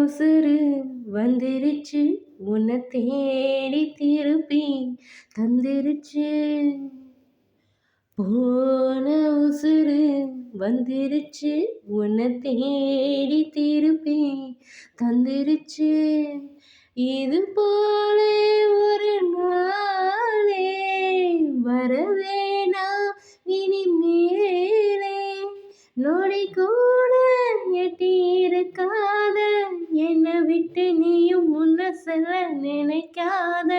உசுரு வந்துருச்சு உன்னை தேடி திருப்பி தந்துருச்சு. போன உசுரு வந்துருச்சு உன்னை தேடி திருப்பி தந்துருச்சு. இது போல ஒரு நாளே வரவேணா இனிமேலே. நொடி கூட எட்டி இருக்காத என்னை விட்டு நீயும் முன்ன செல்ல நினைக்காத.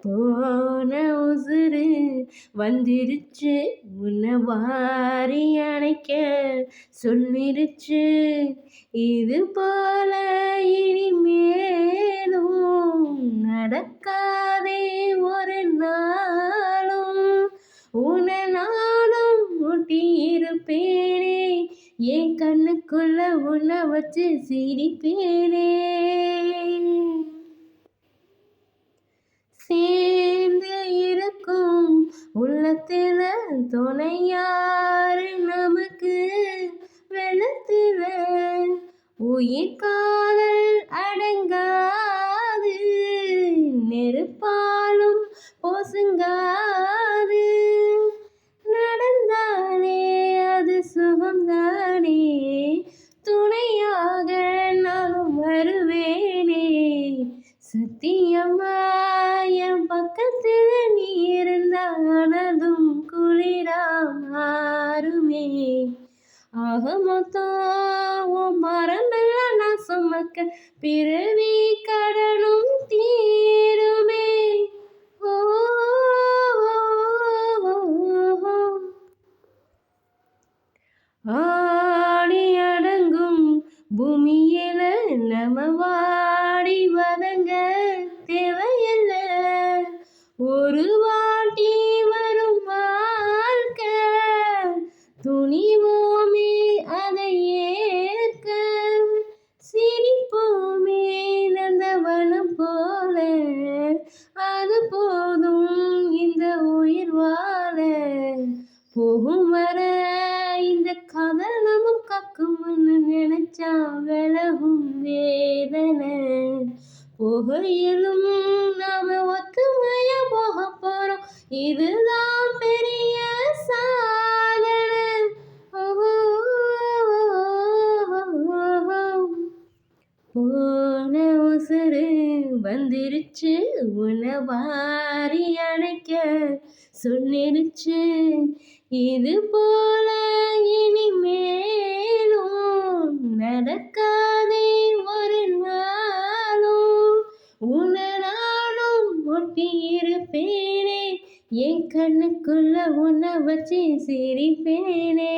போன உசுரு வந்துருச்சு உன்னை வாரி அணைக்க சொல்லிருச்சு. இது போல இனிமேலும் நடக்காதே ஒரு நாளும். உன்னை நானும் ஒட்டி இருப்பேனே என் கண்ணுக்குள்ள உன்னை வச்சு சிரிப்பேனே. சேர்ந்து இருக்கும் உள்ளத்துல துணையாரு நமக்கு வெள்ளத்துல உயிர் காதல் அடங்காது நெருப்பாலும் பொசுங்காது. நடந்தானே அது சுகம்தானே துணையாக நானும் வருவேனே. சத்தியமா என் பக்கத்தில் நீ இருந்தானதும் குளிரா மாறுமே. ஆக மொத்தம் உன் மரமெல்லாம் நான் சுமக்க பிறவி கடனும் தீருமே. ஓ ஆடி அடங்கும் பூமியில நம்ம வாடி வதங்க தேவையில்ல. ஒரு வாட்டி வரும் வாழ்க்கை துணிவோமே அதை ஏற்க. சிரிப்போமே நந்தவனம் போல அது போதும் இந்த உயிர் வாழ. போகும் வர இந்த காதல் நமம் காக்கும்னு நினைச்சா விலகும் வேதனை. போகையிலும் நாம ஒத்துமையா போக போறோம் இதுதான் பெரிய சாதனை. போன உசுரு வந்துருச்சு உன்னை வாரி அணைக்க சொல்லிருச்சு. இது போல இனிமேலும் நடக்காதே ஒரு நாளும். உன்னை நானும் ஒட்டி இருப்பேனே என் கண்ணுக்குள்ள உன்னை வச்சு சிரிப்பேனே.